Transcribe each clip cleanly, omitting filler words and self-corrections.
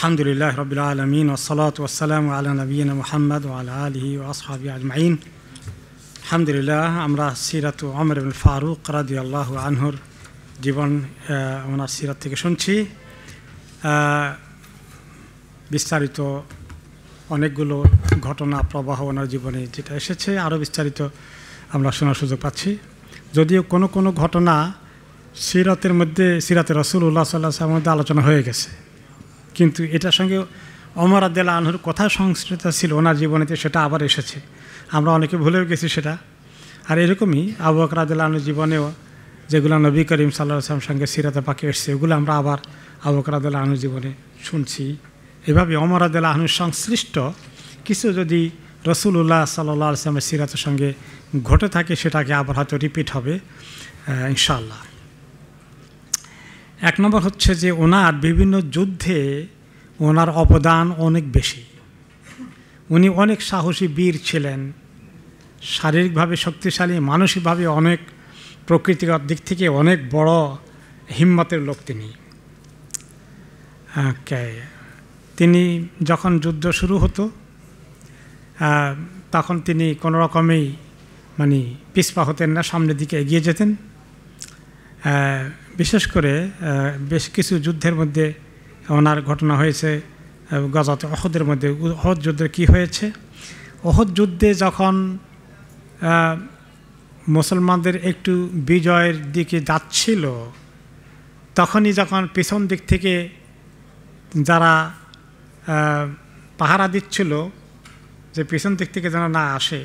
আলহামদুলিল্লাহ রাব্বিল আলামিন ওয়াসসালাতু ওয়াসসালামু আলা নবিয়িনা মুহাম্মদ ওয়া আলা আলিহি ওয়া আসহাবিহি আজমাইন। আলহামদুলিল্লাহ, আমরা সিরাতু ওমর ইবনে ফারুক রাদিয়াল্লাহু আনহুর জীবন ওনার সিরাত থেকে শুনছি। বিস্তারিত অনেকগুলো ঘটনা প্রবাহ ওনার জীবনে যেটা এসেছে, আরও বিস্তারিত আমরা শোনার সুযোগ পাচ্ছি। যদিও কোনো কোনো ঘটনা সিরাতের মধ্যে, সিরাতে রাসূলুল্লাহ সাল্লাল্লাহু আলাইহি ওয়াসাল্লামের মধ্যে আলোচনা হয়ে গেছে, কিন্তু এটার সঙ্গে ওমর রাদিয়াল্লাহু আনহুর কথা সংশ্লিষ্ট ছিল ওনার জীবনেতে, সেটা আবার এসেছে। আমরা অনেকে ভুলেও গেছি সেটা। আর এরকমই আবু বকর রাদিয়াল্লাহু আনহুর জীবনেও যেগুলো নবী করিম সাল্লাল্লাহু আলাইহি ওয়াসাল্লামের সঙ্গে সিরাতে পাকে এসেছে, ওগুলো আমরা আবার আবু বকর রাদিয়াল্লাহু আনহুর জীবনে শুনছি। এভাবে ওমর রাদিয়াল্লাহু আনহুর সংশ্লিষ্ট কিছু যদি রাসূলুল্লাহ সাল্লাল্লাহু আলাইহি ওয়াসাল্লামের সিরাতের সঙ্গে ঘটে থাকে, সেটাকে আবার হয়তো রিপিট হবে ইনশাআল্লাহ। এক নম্বর হচ্ছে যে ওনার বিভিন্ন যুদ্ধে ওনার অবদান অনেক বেশি। উনি অনেক সাহসী বীর ছিলেন, শারীরিকভাবে শক্তিশালী, মানসিকভাবে অনেক প্রকৃতিগত দিক থেকে অনেক বড় হিম্মতের লোক তিনি। তিনি যখন যুদ্ধ শুরু হতো তখন তিনি কোনো রকমেই পিছপা হতেন না, সামনের দিকে এগিয়ে যেতেন। বিশেষ করে বেশ কিছু যুদ্ধের মধ্যে ওনার ঘটনা হয়েছে। গজাত ওহদের মধ্যে, ওহদ যুদ্ধে কী হয়েছে, ওহদ যুদ্ধে যখন মুসলমানদের একটু বিজয়ের দিকে যাচ্ছিল, তখনই যখন পিছন দিক থেকে যারা পাহারা দিচ্ছিল যে পিছন দিক থেকে যেন না আসে,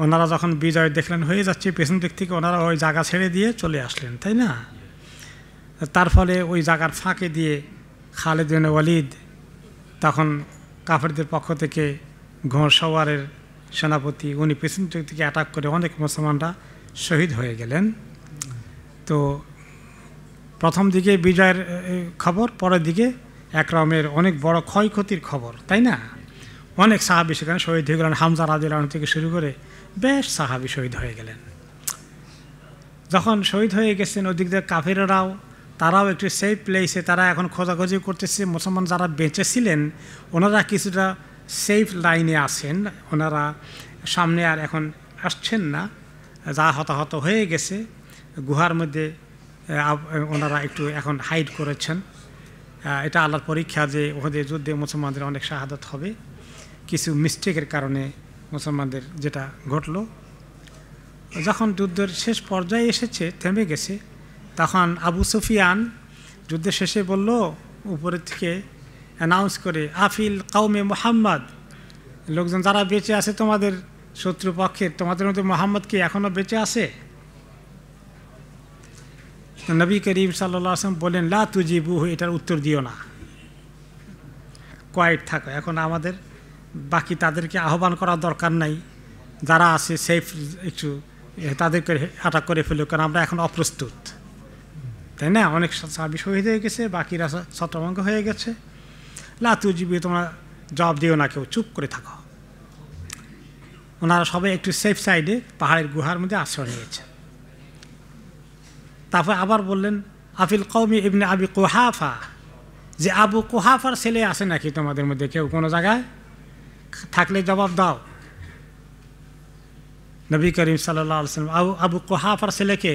ওনারা যখন বিজয় দেখলেন হয়ে যাচ্ছে, পেছন দিক থেকে ওনারা ওই জায়গা ছেড়ে দিয়ে চলে আসলেন, তাই না? তার ফলে ওই জায়গার ফাঁকে দিয়ে খালিদ বিন ওয়ালিদ, তখন কাফেরদের পক্ষ থেকে ঘোড়সওয়ারের সেনাপতি, উনি পেছন দিক থেকে অ্যাটাক করে অনেক মুসলমানরা শহীদ হয়ে গেলেন। তো প্রথম দিকে বিজয়ের খবর, পরের দিকে একরকমের অনেক বড় ক্ষয়ক্ষতির খবর, তাই না? অনেক সাহাবী সেখানে শহীদ হয়ে গেলেন। হামজা রাদিয়াল্লাহু আনহু থেকে শুরু করে বেশ সাহাবী শহীদ হয়ে গেলেন। যখন শহীদ হয়ে গেছেন, ওদিক দিয়ে কাফেররাও তারাও একটু সেফ প্লেসে, তারা এখন খোঁজাখুঁজি করতেছে। মুসলমান যারা বেঁচে ছিলেন ওনারা কিছুটা সেফ লাইনে আছেন, ওনারা সামনে আর এখন আসছেন না, যা হতাহত হয়ে গেছে গুহার মধ্যে ওনারা একটু এখন হাইড করেছেন। এটা আল্লাহর পরীক্ষা যে ওদের যুদ্ধে মুসলমানদের অনেক শাহাদাত হবে। কিছু মিস্টেকের কারণে মুসলমানদের যেটা ঘটল, যখন যুদ্ধের শেষ পর্যায়ে এসেছে, থেমে গেছে, তখন আবু সুফিয়ান যুদ্ধের শেষে বলল, উপরের থেকে অ্যানাউন্স করে, আফিল কওমে মুহাম্মদ, লোকজন যারা বেঁচে আছে তোমাদের শত্রুপক্ষের, তোমাদের মধ্যে মোহাম্মদ কি এখনও বেঁচে আছে? নবী করিম সাল্লাল্লাহু আলাইহি ওয়াসাল্লাম বলেন, লা তুজিবুহু, এটার উত্তর দিও না, কোয়াইট থাকো। এখন আমাদের বাকি তাদেরকে আহ্বান করার দরকার নাই, যারা আছে সেফ একটু তাদেরকে অ্যাটাক করে ফেলুক, কারণ আমরা এখন অপ্রস্তুত, তাই না? অনেক সাহাবী শহীদ হয়ে গেছে, বাকিরা ছত্রভঙ্গ হয়ে গেছে। লা তুজিবু, তোমরা জবাব দিও না, কেউ চুপ করে থাকো। ওনারা সবাই একটু সেফ সাইডে পাহাড়ের গুহার মধ্যে আশ্রয় নিয়েছে। তারপর আবার বললেন, আফিল কওমি ইবনে আবি কুহাফা, যে আবু কুহাফার ছেলে আছে নাকি তোমাদের মধ্যে কেউ কোনো জায়গায়? থাকলে জবাব দাও। নবী করিম সাল্লাল্লাহু আলাইহি ওয়াসাল্লাম আবু কুহাফার ছেলেকে,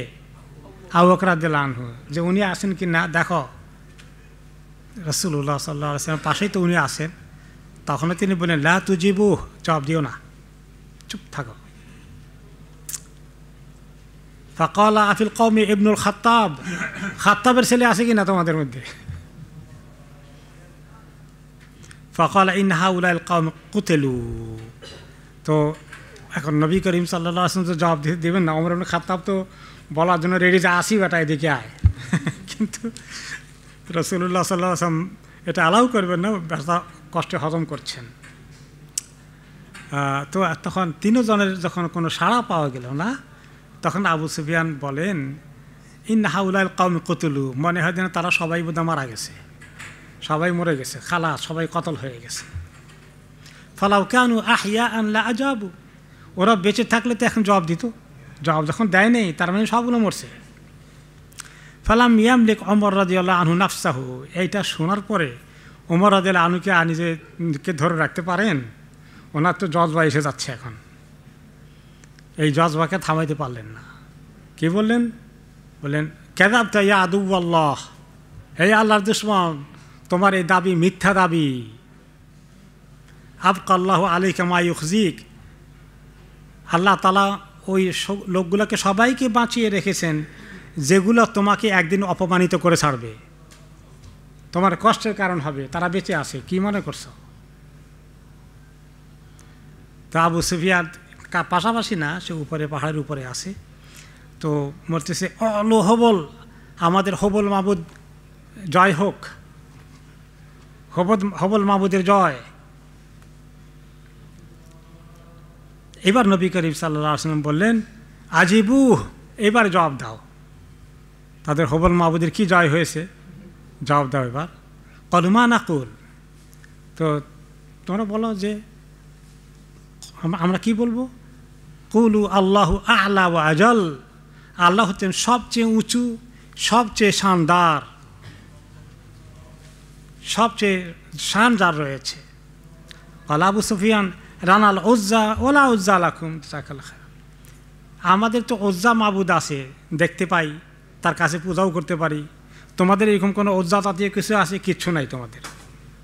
আবু বকর রাদিয়াল্লাহু আনহু, যে উনি আছেন কি না দেখো। রাসূলুল্লাহ সাল্লাল্লাহু আলাইহি ওয়াসাল্লাম পাশেই তো উনি আছেন। তখনও তিনি বলেন, লা তুজিবু, জবাব দিও না, চুপ থাকো। ফাকালা আফিল কওমি ইবনুল খাত্তাব, খাত্তাবের ছেলে আছে কি না তোমাদের মধ্যে? ফাকালা ইন হাউলাল কওম কুতিলু। তো এখন নবী করিম সাল্লাল্লাহু আলাইহি ওয়াসাল্লাম তো জবাব দেবেন না, ওমর ইবনে খাত্তাব তো বলার জন্য রেডি, যে আসি বেটা এদিকে আয়, কিন্তু রাসূলুল্লাহ সাল্লাল্লাহু আলাইহি ওয়াসাল্লাম এটা অ্যালাউ করবেন না, ব্যথা কষ্টে হজম করছেন। তো তখন তিনজনের যখন কোনো সাড়া পাওয়া গেল না, তখন আবু সুফিয়ান বলেন, ইন হাউলাল কওম কুতিলু, মনে হয় যেন তারা সবাই বোধহয় মারা গেছে, সবাই মরে গেছে, খালা সবাই কতল হয়ে গেছে। ফালাউ কানু আহইয়াআন লা আজাবু, ওরা বেঁচে থাকলে তো এখন জবাব দিত, জবাব যখন দেয় নেই তার মানে সবগুলো মরছে। ফালাম ইয়ামলিক ওমর রাদিয়াল্লাহু আনহু নাফসাহু, এইটা শোনার পরে ওমর রাদিয়াল্লাহু আনহুকে নিজেকে ধরে রাখতে পারেন? ওনার তো জজবা এসে যাচ্ছে এখন, এই জজবাকে থামাইতে পারলেন না। কি বললেন? বললেন কাযাবতা ইয়া আদুওয়াল্লাহ, হে আল্লাহর দুশমন, তোমার এই দাবি মিথ্যা দাবি। আবকাল্লাহু আলাইকা মা ইউখজিক, আল্লাহ তাআলা ওই লোকগুলোকে সবাইকে বাঁচিয়ে রেখেছেন যেগুলো তোমাকে একদিন অপমানিত করে ছাড়বে, তোমার কষ্টের কারণ হবে, তারা বেঁচে আছে। কি মনে করছো? তা আবু সুফিয়ান পাশাপাশি না, সে উপরে পাহাড়ের উপরে আছে, তো বলতেছে অলো হবল, আমাদের হবল মাবুদ জয় হোক, হবল মাবুদের জয়। এবার নবী করিম সাল্লাল্লাহু আলাইহি ওয়াসাল্লাম বললেন আজিবু, এবার জবাব দাও, তাদের হবল মাবুদের কি জয় হয়েছে, জবাব দাও এবার। কলমা নাকুল, তো তোমরা বলো যে আমরা কি বলবো? কুলু আল্লাহু আ'লা ওয়া আজাল, আল্লাহ হচ্ছেন সবচেয়ে উঁচু, সবচেয়ে শানদার, সবচেয়ে শান যার রয়েছে। আবু সুফিয়ান রানাল উজ্জা ওলা উজ্জা লাকুম, আমাদের তো উজ্জা মাবুদ আছে, দেখতে পাই, তার কাছে পূজাও করতে পারি, তোমাদের এরকম কোনো উজ্জা জাতীয় কিছু আছে? কিচ্ছু নাই তোমাদের,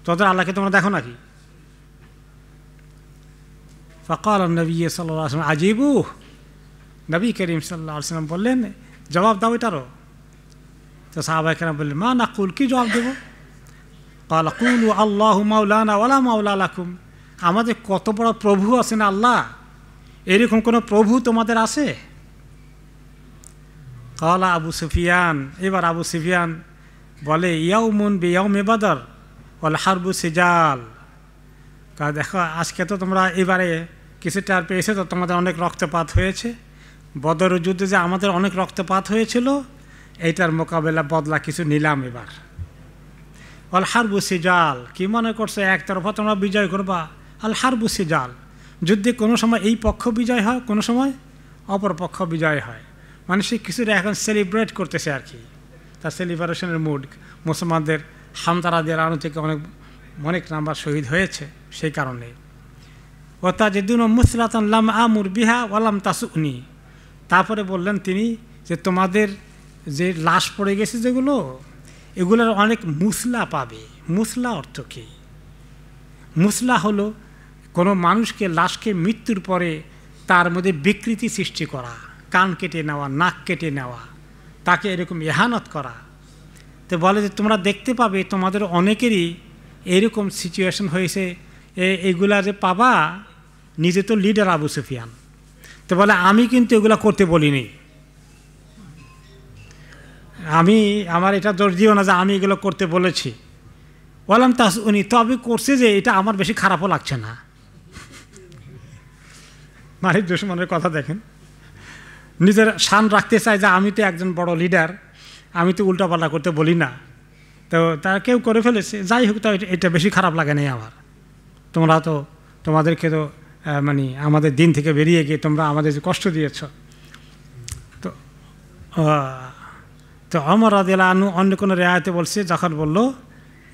তোদের আল্লাহকে তোমরা দেখো নাকি? ফাকাল নবী সাল্লাল্লাহু আলাইহি ওয়াসাল্লাম আজিবু, নবী করিম সাল্লাল্লাহু আলাইহি ওয়াসাল্লাম বললেন জবাব দাও এটারও। তো সাহাবায়ে কেরাম বললেন মা নাকুল, কি জবাব দেবো? ক্বালা কুলু আল্লাহু মাওলানা ওয়ালা মাওলা লাকুম, আমাদের কত বড় প্রভু আছেন আল্লাহ, এরকম কোনো প্রভু তোমাদের আছে? ক্বালা আবু সুফিয়ান, এবার আবু সুফিয়ান বলে ইয়াউমুন বিয়াউমি বদর ওয়াল হারবু সিজাল, দেখো আজকে তো তোমরা এবারে কিছু টার পেয়েছে, তো তোমাদের অনেক রক্তপাত হয়েছে, বদরের যুদ্ধে যে আমাদের অনেক রক্তপাত হয়েছিল, এইটার মোকাবেলা বদলা কিছু নিলাম এবার। আল হারবু সিজাল, কি মনে করছো একতরফা তোমরা বিজয় করবা? আল হারবু সিজাল, যুদ্ধে কোনো সময় এই পক্ষ বিজয় হয়, কোনো সময় অপর পক্ষ বিজয় হয়, মানে সে কিছুটা এখন সেলিব্রেট করতেছে আর কি, তার সেলিব্রেশনের মুড। মুসলমানদের হামজা রাদিয়াল্লাহু আনহু থেকে অনেক নাম্বার শহীদ হয়েছে, সেই কারণে। ওয়াতাজিদুন মুসলাতান লাম আমুর বিহা ওয়ালাম তাসুনি, তারপরে বললেন তিনি যে তোমাদের যে লাশ পড়ে গেছে যেগুলো, এগুলোর অনেক মুসলা পাবে। মুসলা অর্থ কী? মুসলা হলো কোনো মানুষকে, লাশকে মৃত্যুর পরে তার মধ্যে বিকৃতি সৃষ্টি করা, কান কেটে নেওয়া, নাক কেটে নেওয়া, তাকে এরকম ইহানত করা। তো বলে যে তোমরা দেখতে পাবে তোমাদের অনেকেরই এরকম সিচুয়েশন হয়েছে, এগুলা যে পাবা। নিজে তো লিডার আবু সুফিয়ান, তো বলে আমি কিন্তু এগুলা করতে বলিনি, আমার এটা দোষ দিও না যে আমি এগুলো করতে বলেছি। বললাম তা উনি তবে করছে যে এটা আমার বেশি খারাপও লাগছে না। মানে দুশমনের কথা দেখেন, নিজের শান রাখতে চায় যে আমি তো একজন বড় লিডার, আমি তো উল্টাপাল্টা করতে বলি না, তো তারা কেউ করে ফেলেছে, যাই হোক, তো এটা বেশি খারাপ লাগে নাই আমার। তোমরা তো তোমাদেরকে তো মানে আমাদের দিন থেকে বেরিয়ে গিয়ে তোমরা আমাদের যে কষ্ট দিয়েছ। তো ওমর রাদিয়াল্লাহু আনহু অন্য কোনো রেয়াতে বলছে, যখন বলল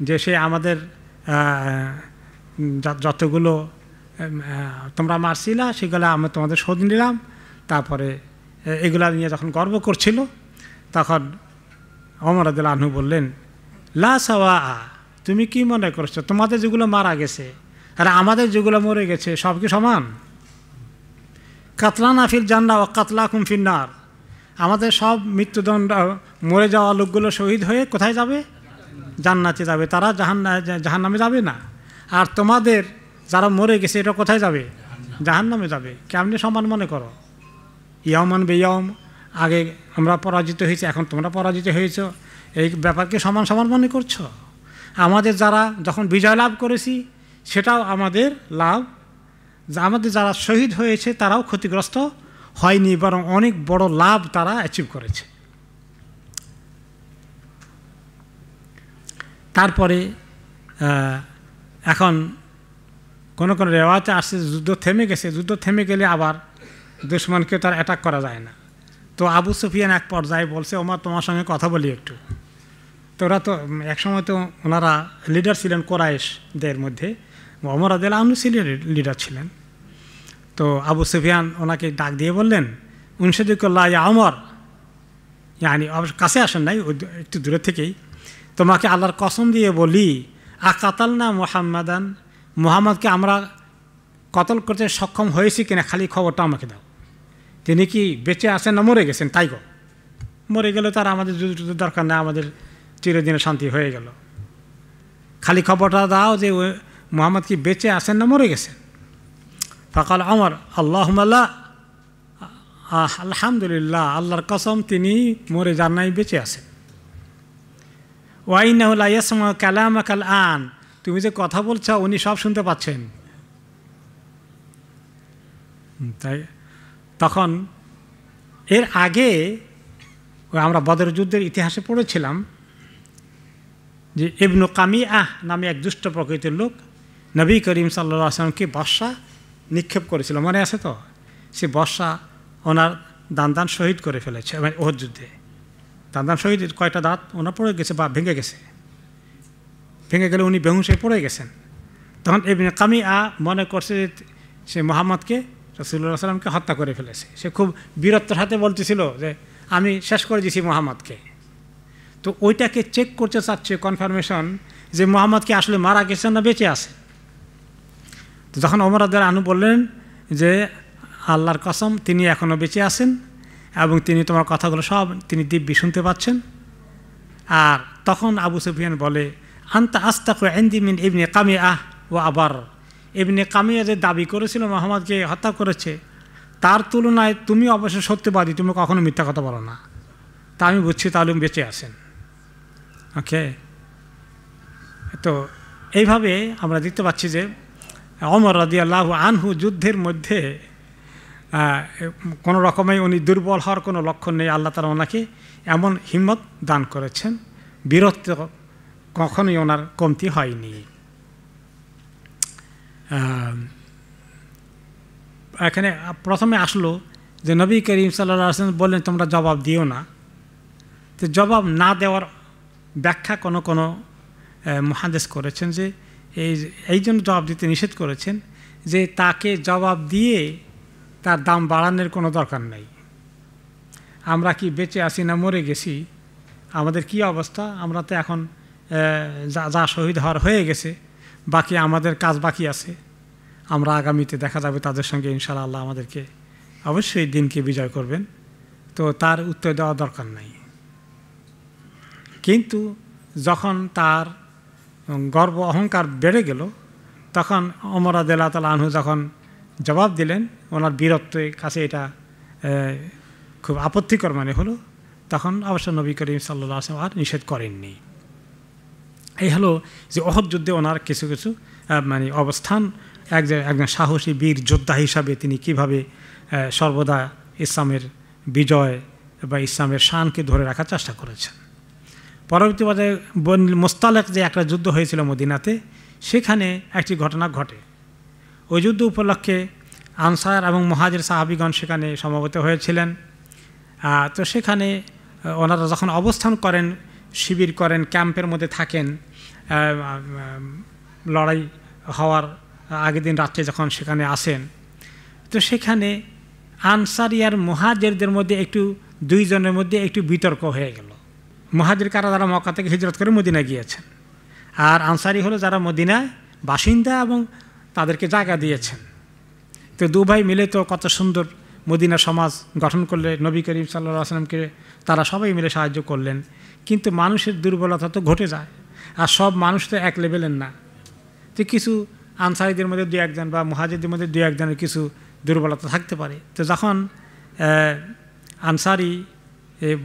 যে সে আমাদের যতগুলো তোমরা মারছিলা সেগুলো আমরা তোমাদের শোধ নিলাম, তারপরে এগুলা নিয়ে যখন গর্ব করছিল, তখন ওমর রাদিয়াল্লাহু আনহু বললেন লা সাওয়া, তুমি কি মনে করছো তোমাদের যেগুলো মারা গেছে আর আমাদের যেগুলো মরে গেছে সব কি সমান? কাতলানা ফিল জান্নাহ ওয়া কাতলাকুম ফিন নার, আমাদের সব মৃত্যুদণ্ড মরে যাওয়া লোকগুলো শহীদ হয়ে কোথায় যাবে? জান্নাতে যাবে, তারা জাহান্নামে যাবে না। আর তোমাদের যারা মরে গেছে এটা কোথায় যাবে? জাহান্নামে যাবে। কেমনি সমান মনে করো? ইয়ামান বেয়ম, আগে আমরা পরাজিত হয়েছি, এখন তোমরা পরাজিত হয়েছ, এই ব্যাপারকে সমান সমান মনে করছো? আমাদের যারা যখন বিজয় লাভ করেছি সেটাও আমাদের লাভ, আমাদের যারা শহীদ হয়েছে তারাও ক্ষতিগ্রস্ত হয়নি, বরং অনেক বড় লাভ তারা অ্যাচিভ করেছে। তারপরে এখন কোনো কোনো রেওয়াতে আসছে যুদ্ধ থেমে গেছে, যুদ্ধ থেমে গেলে আবার দুশমনকে তার অ্যাটাক করা যায় না। তো আবু সুফিয়ান এক পর্যায়ে বলছে ওমর তোমার সঙ্গে কথা বলি একটু। তো ওরা তো একসময় তো ওনারা লিডার ছিলেন কোরাইশদের মধ্যে, ওমর রাদিয়াল্লাহু আনহু ছিলেন লিডার ছিলেন। তো আবু সুফিয়ান ওনাকে ডাক দিয়ে বললেন, উনশাদুকুল্লাহ ইয়া ওমর, ইয়ানি কাছে আসেন নাই, একটু দূরে থেকেই, তোমাকে আল্লাহর কসম দিয়ে বলি, আকাতাল না মুহাম্মাদান, মুহাম্মদকে আমরা কতল করতে সক্ষম হয়েছি কিনা খালি খবরটা আমাকে দাও। তিনি কি বেঁচে আছেন না মরে গেছেন? তাই গো, মরে গেলে তার আমাদের যুদ্ধ দরকার নেই, আমাদের চিরদিনে শান্তি হয়ে গেল। খালি খবরটা দাও যে মুহাম্মদ কি বেঁচে আছেন না মরে গেছেন। ফাকাল ওমর আল্লাহুম্মা লা, আলহামদুলিল্লাহ, আল্লাহর কসম তিনি মরে যান নাই, বেঁচে আছেন। ওয়া ইন্নাহু লা ইয়াসমাউ কালামাকাল আন, তুমি যে কথা বলছো উনি সব শুনতে পাচ্ছেন। তাই তখন এর আগে আমরা বদর যুদ্ধের ইতিহাসে পড়েছিলাম যে ইবনু কামিআহ নামে এক দুষ্ট প্রকৃতির লোক নবী করিম সাল্লাল্লাহু আলাইহি ওয়াসাল্লামকে বর্ষা নিক্ষেপ করেছিল, মনে আছে তো? সে বর্ষা ওনার দান শহীদ করে ফেলেছে ওহদ যুদ্ধে। দান শহীদ কয়টা দাঁত ওনার পড়ে গেছে বা ভেঙে গেছে, ভেঙে গেলে উনি বেহুশ হয়ে পড়ে গেছেন। তখন ইবনে কামিআহ মনে করছে যে সে মুহাম্মদকে, রাসূলুল্লাহ সাল্লাল্লাহু আলাইহি ওয়াসাল্লামকে হত্যা করে ফেলেছে। সে খুব বীরত্বের সাথে বলতেছিল যে আমি শেষ করে দিয়েছি মুহাম্মদকে। তো ওইটাকে চেক করতে চাচ্ছে, কনফার্মেশন যে মুহাম্মদকে আসলে মারা গেছেন না বেঁচে আছে। তো যখন ওমর রাদিয়াল্লাহু আনহু বললেন যে আল্লাহর কসম তিনি এখনও বেঁচে আছেন এবং তিনি তোমার কথাগুলো সব তিনি দিব্যি শুনতে পাচ্ছেন। আর তখন আবু সুফিয়ান বলে, আনতা আস্তাকু ইনদি মিন ইবনে কামিআহ ওয়া আবার, ইবনে কামিআহ যে দাবি করেছিল মুহাম্মদকে হত্যা করেছে তার তুলনায় তুমি অবশ্য সত্যবাদী, তুমি কখনো মিথ্যা কথা বলো না, তা আমি বুঝছি তাহলে বেঁচে আছেন। ওকে, তো এইভাবে আমরা দেখতে পাচ্ছি যে ওমর রাদিয়াল্লাহু আনহু যুদ্ধের মধ্যে কোনো রকমে উনি দুর্বল হওয়ার কোনো লক্ষণ নেই। আল্লাহ তাআলা ওনাকে এমন হিম্মত দান করেছেন, বীরত্ব কখনোই ওনার কমতি হয়নি। এখানে প্রথমে আসলো যে নবী করিম সাল্লাল্লাহু আলাইহি ওয়াসাল্লাম বললেন তোমরা জবাব দিও না। তো জবাব না দেওয়ার ব্যাখ্যা কোনো মুহাদ্দিস করেছেন যে এই জন্য জবাব দিতে নিষেধ করেছেন যে তাকে জবাব দিয়ে তার দাম বাড়ানোর কোনো দরকার নাই। আমরা কি বেঁচে আছি না মরে গেছি, আমাদের কি অবস্থা, আমরা তো এখন যা শহীদ হওয়ার হয়ে গেছে, বাকি আমাদের কাজ বাকি আছে, আমরা আগামীতে দেখা যাবে তাদের সঙ্গে ইনশাআল্লাহ আল্লাহ আমাদেরকে অবশ্যই দিনকে বিজয় করবেন, তো তার উত্তর দেওয়া দরকার নাই। কিন্তু যখন তার গর্ব অহংকার বেড়ে গেল তখন ওমর রাদিয়াল্লাহু তাআলা আনহু যখন জবাব দিলেন, ওনার বীরত্বের কাছে এটা খুব আপত্তিকর মনে হলো, তখন অবশ্য নবী করিম সাল্লাল্লাহু আলাইহি ওয়াসাল্লাম আর নিষেধ করেননি। এই হলো যে ওহদ যুদ্ধে ওনার কিছু কিছু মানে অবস্থান, একজন সাহসী বীর যোদ্ধা হিসাবে তিনি কিভাবে সর্বদা ইসলামের বিজয় বা ইসলামের শানকে ধরে রাখার চেষ্টা করেছেন। পরবর্তী পর্যায়ে বনী মুস্তালিক যে একটা যুদ্ধ হয়েছিল মদিনাতে, সেখানে একটি ঘটনা ঘটে। ওই যুদ্ধ উপলক্ষে আনসার এবং মুহাজির সাহাবিগণ সেখানে সমবেত হয়েছিলেন। তো সেখানে ওনারা যখন অবস্থান করেন, শিবির করেন, ক্যাম্পের মধ্যে থাকেন, লড়াই হওয়ার আগের দিন রাত্রে যখন সেখানে আসেন, তো সেখানে আনসারি আর মুহাজিরদের মধ্যে দুইজনের মধ্যে একটু বিতর্ক হয়ে গেল। মুহাজির কারা যারা মক্কা থেকে হিজরত করে মদিনায় গিয়েছেন, আর আনসারি হলো যারা মদিনায় বাসিন্দা এবং তাদেরকে জায়গা দিয়েছেন। তো দু ভাই মিলে তো কত সুন্দর মদিনা সমাজ গঠন করলে, নবী করিম সাল্লাল্লাহু আলাইহি ওয়াসাল্লামকে তারা সবাই মিলে সাহায্য করলেন। কিন্তু মানুষের দুর্বলতা তো ঘটে যায়, আর সব মানুষ তো এক লেভেলের না। তো কিছু আনসারিদের মধ্যে দু একজন বা মুহাজিরদের মধ্যে দু একজনের কিছু দুর্বলতা থাকতে পারে। তো যখন আনসারি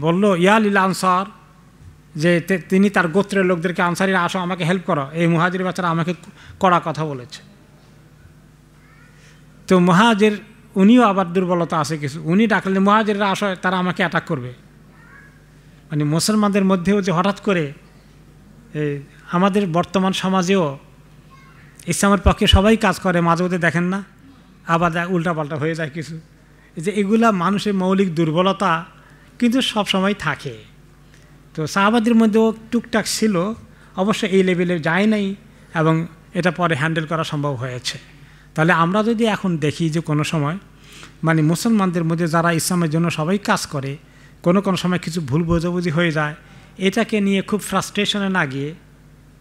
বলল ইয়া লিল আনসার, যে তিনি তার গোত্রের লোকদেরকে আনসারিরা আসো আমাকে হেল্প করো, এই মুহাজির বাচ্চারা আমাকে কড়া কথা বলেছে। তো মুহাজির উনিও আবার দুর্বলতা আছে কিছু, উনি ডাকলেন মুহাজিররা আসো তারা আমাকে অ্যাটাক করবে। মানে মুসলমানদের মধ্যেও যে হঠাৎ করে আমাদের বর্তমান সমাজেও ইসলামের পক্ষে সবাই কাজ করে, মাঝে মধ্যে দেখেন না, আবার উল্টাপাল্টা হয়ে যায় কিছু, যে এগুলা মানুষের মৌলিক দুর্বলতা কিন্তু সব সময় থাকে। তো সাহাবাদের মধ্যেও টুকটাক ছিল, অবশ্য এই লেভেলে যায় নাই, এবং এটা পরে হ্যান্ডেল করা সম্ভব হয়েছে। তাহলে আমরা যদি এখন দেখি যে কোনো সময় মানে মুসলমানদের মধ্যে যারা ইসলামের জন্য সবাই কাজ করে, কোনো সময় কিছু ভুল বোঝাবুঝি হয়ে যায়, এটাকে নিয়ে খুব ফ্রাস্ট্রেশনে না গিয়ে,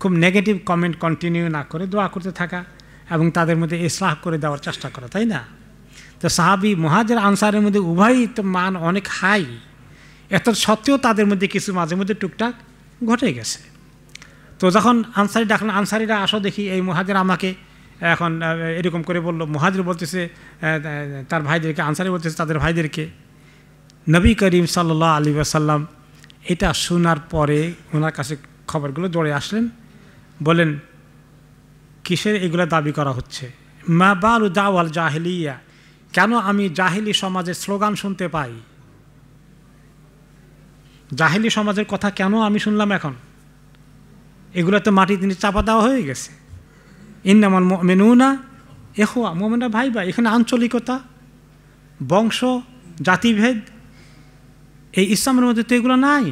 খুব নেগেটিভ কমেন্ট কন্টিনিউ না করে দোয়া করতে থাকা এবং তাদের মধ্যে ইসলাহ করে দেওয়ার চেষ্টা করা, তাই না? তো সাহাবি মুহাজির আনসারের মধ্যে উভয়ই তো মান অনেক হাই, এত সত্ত্বেও তাদের মধ্যে কিছু মাঝে মধ্যে টুকটাক ঘটে গেছে। তো যখন আনসারি ডাকলেন, আনসারিরা আসো দেখি, এই মুহাজির আমাকে এখন এরকম করে বললো। মুহাজির বলতেছে তার ভাইদেরকে, আনসারি বলতেছে তাদের ভাইদেরকে। নবী করিম সাল্লাল্লাহু আলাইহি ওয়াসাল্লাম এটা শোনার পরে ওনার কাছে খবরগুলো দৌড়ে আসলেন, বলেন কিসের এগুলো দাবি করা হচ্ছে? মা বালু দাওয়াল জাহিলিয়া, কেন আমি জাহিলি সমাজের স্লোগান শুনতে পাই? জাহিলি সমাজের কথা কেন আমি শুনলাম এখন? এগুলো তো মাটি তিনি চাপা দেওয়া হয়ে গেছে। ইন্নামাল মুমিনুনা ইখওয়া, মুমিনরা ভাই ভাই। এখানে আঞ্চলিকতা, বংশ, জাতিভেদ এই ইসলামের মধ্যে তো এগুলো নাই।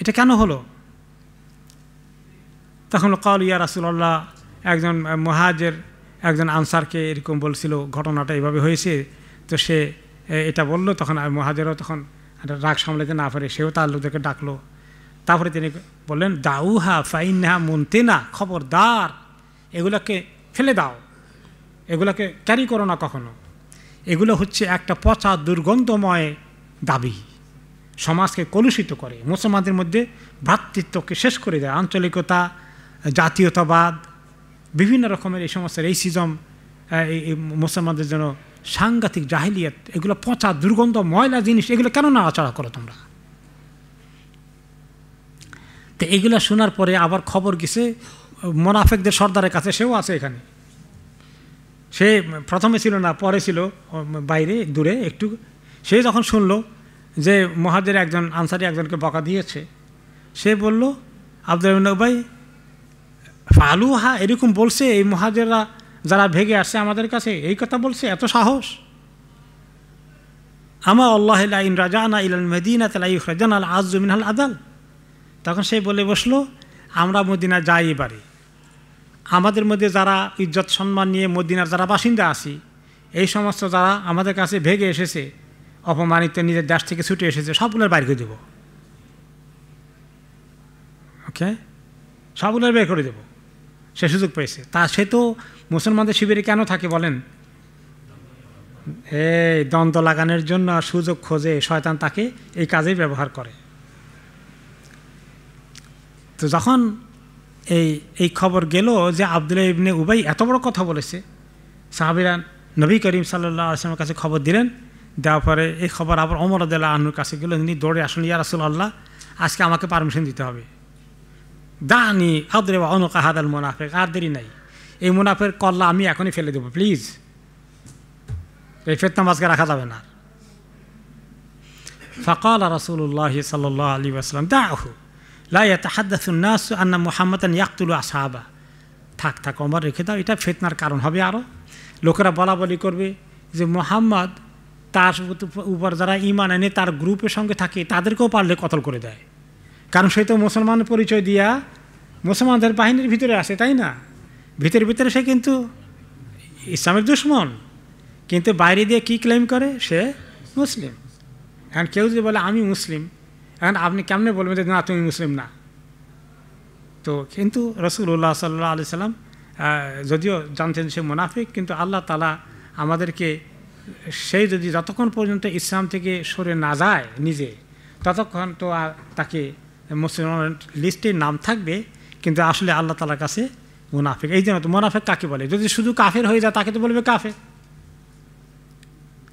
এটা কেন হলো? তখন ক্বাল ইয়া রাসূলুল্লাহ, একজন মুহাজির একজন আনসারকে এরকম বলছিল, ঘটনাটা এইভাবে হয়েছে। তো সে এটা বলল, তখন মুহাজিরও তখন রাগ সামলাতে না পারে, সেও তার লোকদেরকে ডাকলো। তারপরে তিনি বললেন দাউহা ফাইনহা মুনতিনা, খবরদার এগুলোকে ফেলে দাও, এগুলোকে ক্যারি করো না কখনো। এগুলো হচ্ছে একটা পচা দুর্গন্ধময় দাবি, সমাজকে কলুষিত করে, মুসলমানদের মধ্যে ভ্রাতৃত্বকে শেষ করে দেয়। আঞ্চলিকতা, জাতীয়তাবাদ, বিভিন্ন রকমের এই সমস্ত রেসিজম, এই মুসলমানদের জন্য সাংঘাতিক জাহিলিয়াত, এগুলো পচা দুর্গন্ধ ময়লা জিনিস, এগুলো কেন নাড়াচাড়া করো তোমরা? তো এগুলো শোনার পরে আবার খবর গেছে মোনাফেকদের সর্দারের কাছে, সেও আছে এখানে। সে প্রথমে ছিল না, পরে ছিল বাইরে দূরে একটু। সে যখন শুনলো যে মুহাজির একজন আনসারি একজনকে বকা দিয়েছে, সে বলল আব্দুল্লাহ ইবনে উবাই ফালুহা, এরকম বলছে এই মুহাজিররা যারা ভেগে আসছে আমাদের কাছে, এই কথা বলছে, এত সাহস। আমা আল্লাহ লা ইন রাজানা ইলাল মদিনাতি লা ইখরাজানা আল আযযু মিনাল আদাল। তখন সে বলে বসলো, আমরা মদিনা যাই এবারে, আমাদের মধ্যে যারা ইজ্জত সম্মান নিয়ে মদিনার যারা বাসিন্দা আছি, এই সমস্ত যারা আমাদের কাছে ভেগে এসেছে, অপমানিত, নিজের দেশ থেকে ছুটে এসেছে, সবগুলোর বাইর করে দেব। ওকে, সবগুলোর বের করে দেব। সে সুযোগ পেয়েছে। সে তো মুসলমানদের শিবিরে কেন থাকে বলেন? এই দ্বন্দ্ব লাগানোর জন্য সুযোগ খোঁজে, শয়তান তাকে এই কাজেই ব্যবহার করে। তো যখন এই খবর গেল যে আব্দুল্লাহ ইবনে উবাই এত বড় কথা বলেছে, সাহাবীরা নবী করিম সাল্লাল্লাহু আলাইহি ওয়াসাল্লামের কাছে খবর দিলেন। দেওয়ার পরে এই খবর আবার ওমর রাদিয়াল্লাহু আনহুর কাছে গেল। তিনি দৌড়ে আসলেন, ইয়া রাসূলুল্লাহ, আজকে আমাকে পারমিশন দিতে হবে, দানি আদরিব উনুকা হাদাল মুনাফিক, আর দেরি নাই, এই মুনাফিকের কল্লা আমি এখনই ফেলে দেবো, প্লিজ, এই ফিতনা মাঝকে রাখা যাবে না। ফাকাল রাসূলুল্লাহ সাল্লাল্লাহু আলাইহি ওয়াসাল্লাম দাহু লা ইয়াতাহাদ্দাসুন নাস আন্না মুহাম্মাদান ইয়াকতুলু আসহাবা। থাক ওমর, রেখে দাও, এটা ফিতনার কারণ হবে। আরও লোকেরা বলাবলি করবে যে মুহাম্মদ তার উপর যারা ঈমান এনে তার গ্রুপের সঙ্গে থাকে তাদেরকেও পারলে কতল করে দেয়, কারণ সে তো মুসলমান পরিচয় দিয়া মুসলমানদের বাহিনীর ভিতরে আসে, তাই না? ভিতরে সে কিন্তু ইসলামের দুশমন, কিন্তু বাইরে দিয়ে কি ক্লেম করে সে মুসলিম। এখন কেউ যদি বলে আমি মুসলিম, এখন আপনি কেমনে বলবেন যে না তুমি মুসলিম না? তো কিন্তু রাসূলুল্লাহ সাল্লাল্লাহু আলাইহি সাল্লাম যদিও জানতেন সে মুনাফিক, কিন্তু আল্লাহ তাআলা আমাদেরকে সেই যদি যতক্ষণ পর্যন্ত ইসলাম থেকে সরে না যায় নিজে, ততক্ষণ তো আর তাকে মুসলমান লিস্টে নাম থাকবে, কিন্তু আসলে আল্লাহ তাআলার কাছে মুনাফিক। এই জন্য তো মুনাফিক কাকে বলে? যদি শুধু কাফের হয়ে যায় তাকে তো বলবে কাফের।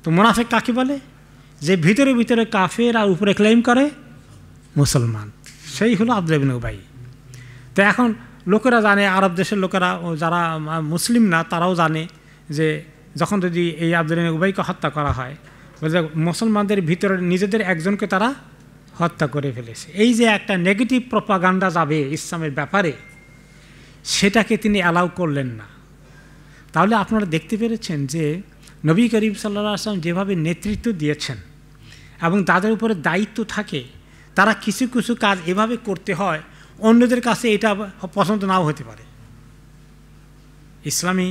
তো মুনাফিক কাকে বলে? যে ভিতরে কাফের আর উপরে ক্লেম করে মুসলমান, সেই হলো আব্দুল্লাহ ইবনে উবাই। তো এখন লোকেরা জানে, আরব দেশের লোকেরা যারা মুসলিম না তারাও জানে যে যখন যদি এই আব্দুল্লাহ ইবনে উবাইকে হত্যা করা হয়, বলে মুসলমানদের ভিতরে নিজেদের একজনকে তারা হত্যা করে ফেলেছে। এই যে একটা নেগেটিভ প্রপাগান্ডা যাবে ইসলামের ব্যাপারে, সেটাকে তিনি অ্যালাউ করলেন না। তাহলে আপনারা দেখতে পেরেছেন যে নবী করিম সাল্লাল্লাহু আলাইহি ওয়াসাল্লাম যেভাবে নেতৃত্ব দিয়েছেন এবং তাদের উপরে দায়িত্ব থাকে, তারা কিছু কিছু কাজ এভাবে করতে হয়, অন্যদের কাছে এটা পছন্দ নাও হতে পারে। ইসলামী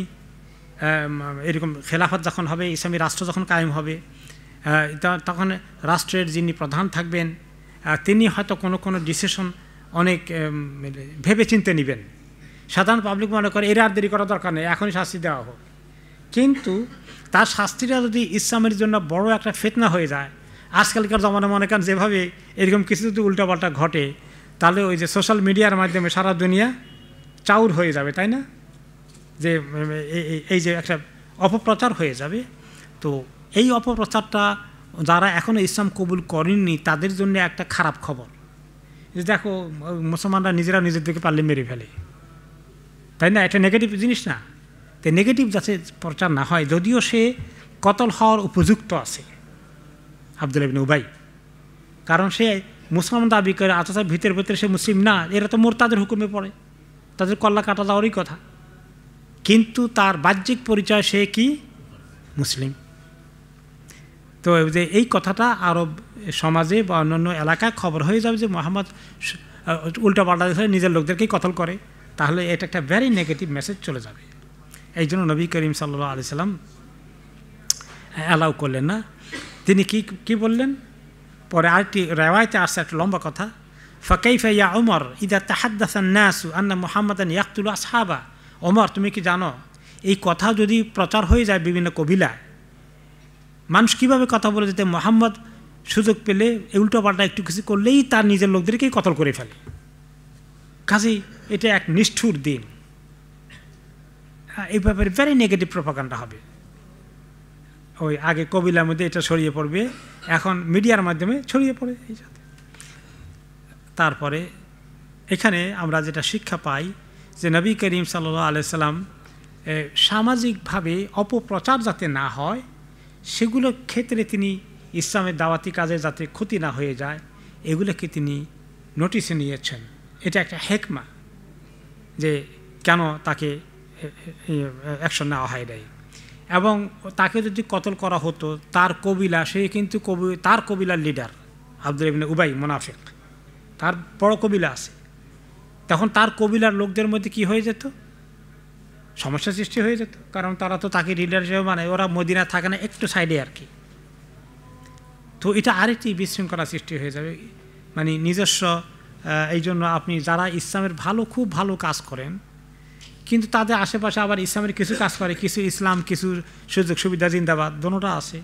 এরকম খেলাফত যখন হবে, ইসলামী রাষ্ট্র যখন কায়েম হবে, তখন রাষ্ট্রের যিনি প্রধান থাকবেন তিনি হয়তো কোনো কোনো ডিসিশন অনেক ভেবে চিন্তে নেবেন। সাধারণ পাবলিক মনে করে এর আর দেরি করা দরকার নেই, এখনই শাস্তি দেওয়া হোক। কিন্তু তার শাস্তিটা যদি ইসলামের জন্য বড় একটা ফিতনা হয়ে যায়, আজকালকার জমানা মনে করেন যেভাবে এরকম কিছু যদি উল্টাপাল্টা ঘটে, তাহলে ওই যে সোশ্যাল মিডিয়ার মাধ্যমে সারা দুনিয়া চাউর হয়ে যাবে, তাই না? যে এই যে একটা অপপ্রচার হয়ে যাবে। তো এই অপপ্রচারটা যারা এখনও ইসলাম কবুল করেননি তাদের জন্য একটা খারাপ খবর, যে দেখো মুসলমানরা নিজেরা নিজেদেরকে পারলে মেরে ফেলে, তাই না? এটা নেগেটিভ জিনিস না। তো নেগেটিভ যাতে প্রচার না হয়, যদিও সে কতল হওয়ার উপযুক্ত আছে আব্দুল্লাহ ইবনে উবাই, কারণ সে মুসলমান দাবি করে অথচ ভিতরে ভিতরে সে মুসলিম না, এরা তো মোরতাদের হুকুমে পড়ে, তাদের কল্লা কাটা যাওয়ারই কথা। কিন্তু তার বাহ্যিক পরিচয় সে কি মুসলিম। তো যে এই কথাটা আরব সমাজে বা অন্যান্য এলাকায় খবর হয়ে যাবে যে মোহাম্মদ উল্টাপাল্টা নিজের লোকদেরকেই কতল করে, তাহলে এটা একটা ভেরি নেগেটিভ মেসেজ চলে যাবে। এই জন্য নবী করিম সাল্লাল্লাহু আলাইহি সাল্লাম অ্যালাউ করলেন না। তিনি কি বললেন? পরে আরেকটি রেওয়ায়েতে আসছে একটা লম্বা কথা, ফাকাইফা ইয়া ওমর ইদা তাহাদ্দাসা আন-নাসু আন্না মুহাম্মাদান ইয়াকতুলু আসহাবা। ওমর, তুমি কি জানো এই কথা যদি প্রচার হয়ে যায় বিভিন্ন কবিলায়, মানুষ কীভাবে কথা বলে যেতে মোহাম্মদ সুযোগ পেলে উল্টোপাল্টা একটু কিছু করলেই তার নিজের লোকদেরকেই কতল করে ফেলে। কাজেই এটা এক নিষ্ঠুর দিন। এই ব্যাপারে ভেরি নেগেটিভ প্রপাগান্ডা হবে। ওই আগে কবিলার মধ্যে এটা ছড়িয়ে পড়বে, এখন মিডিয়ার মাধ্যমে ছড়িয়ে পড়ে এই সাথে। তারপরে এখানে আমরা যেটা শিক্ষা পাই যে নবী করিম সাল্লাল্লাহু আলাইহি সাল্লাম সামাজিকভাবে অপপ্রচার যাতে না হয় সেগুলোর ক্ষেত্রে তিনি ইসলামের দাওয়াতি কাজে যাতে ক্ষতি না হয়ে যায় এগুলোকে তিনি নোটিশে নিয়েছেন। এটা একটা হেকমা যে কেন তাকে অ্যাকশন নেওয়া হয় নাই। এবং তাকে যদি কতল করা হতো, তার কবিলা, সে কিন্তু তার কবিলার লিডার আব্দুল্লাহ ইবনে উবাই মুনাফিক, তার বড় কবিলা আছে, তখন তার কবিলার লোকদের মধ্যে কি হয়ে যেত? সমস্যা সৃষ্টি হয়ে যেত। কারণ তারা তো তাকে লিডার হিসেবে মানে, ওরা মদিনা থাকে না, একটু সাইডে আর কি। তো এটা আরেকটি বিশৃঙ্খলা সৃষ্টি হয়ে যাবে। মানে নিজস্ব এই জন্য আপনি যারা ইসলামের খুব ভালো কাজ করেন, কিন্তু তাদের আশেপাশে আবার ইসলামের কিছু কাজ করে, কিছু ইসলাম, কিছু সুযোগ সুবিধা জিন্দাবাদ দোনোটা আছে।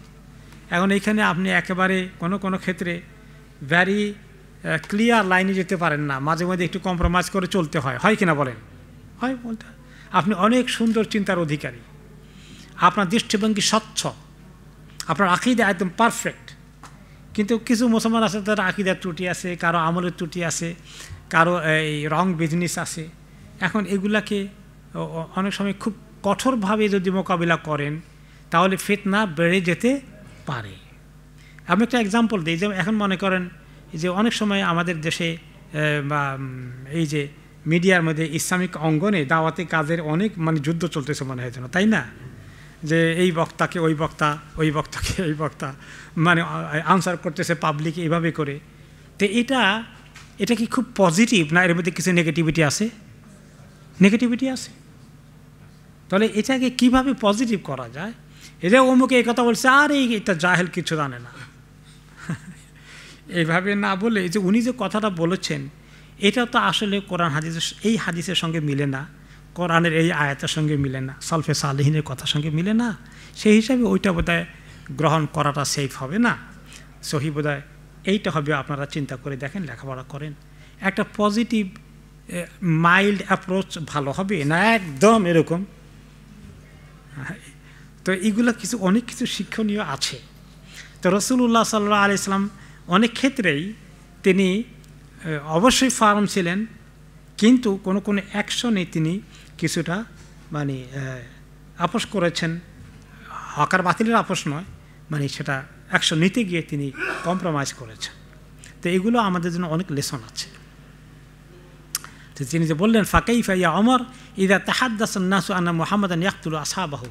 এখন এইখানে আপনি একেবারে কোনো ক্ষেত্রে ভ্যারি ক্লিয়ার লাইনে যেতে পারেন না, মাঝে মাঝে একটু কম্প্রোমাইজ করে চলতে হয় কিনা বলেন? হয় বলতে। আপনি অনেক সুন্দর চিন্তার অধিকারী, আপনার দৃষ্টিভঙ্গি স্বচ্ছ, আপনার আকীদা একদম পারফেক্ট, কিন্তু কিছু মুসলমান আছে তার আকীদার ত্রুটি আছে, কারো আমলের ত্রুটি আছে, কারো এই রং বিজনেস আছে। এখন এগুলাকে অনেক সময় খুব কঠোরভাবে যদি মোকাবিলা করেন তাহলে ফিতনা বেড়ে যেতে পারে। আমি একটা এক্সাম্পল দিই, যে এখন মনে করেন যে অনেক সময় আমাদের দেশে বা এই যে মিডিয়ার মধ্যে ইসলামিক অঙ্গনে দাওয়াতি কাজের অনেক যুদ্ধ চলতেছে মনে হয় যেন, তাই না? যে এই বক্তাকে ওই বক্তা, ওই বক্তাকে এই বক্তা আনসার করতেছে পাবলিক এইভাবে করে। তো এটা কি খুব পজিটিভ না এর মধ্যে কিছু নেগেটিভিটি আছে? নেগেটিভিটি আছে। তাহলে এটাকে কিভাবে পজিটিভ করা যায়? এই যে অমুকে এই কথা বলছে, আর এটা জাহেল কিছু জানে না, এইভাবে না বলে এই যে উনি যে কথাটা বলেছেন এটা তো আসলে কোরআন হাদিসের এই হাদিসের সঙ্গে মিলে না, কোরআনের এই আয়াতের সঙ্গে মিলে না, সালফে সালেহিনের কথার সঙ্গে মিলে না। সেই হিসাবে ওইটা বোধহয় গ্রহণ করাটা সেফ হবে না, সহি বোধহয় এইটা হবে। আপনারা চিন্তা করে দেখেন, লেখাপড়া করেন, একটা পজিটিভ মাইল্ড অ্যাপ্রোচ ভালো হবে না একদম এরকম। তো এইগুলো অনেক কিছু শিক্ষণীয় আছে। তো রাসূলুল্লাহ সাল্লাল্লাহু আলাইহি সাল্লাম অনেক ক্ষেত্রেই তিনি অবশ্যই ফার্ম ছিলেন, কিন্তু কোনো অ্যাকশনে তিনি কিছুটা আপোষ করেছেন। হকার বাতিলের আপোষ নয়, সেটা অ্যাকশন নিতে গিয়ে তিনি কম্প্রোমাইজ করেছেন। তো এগুলো আমাদের জন্য অনেক লেসন আছে। তো তিনি যে বললেন ফাকাইফা ইয়া ওমর ইদা তাহাদ্দাসা আন-নাসু আন্না মুহাম্মাদান ইয়াকতুলু আসহাবাহু,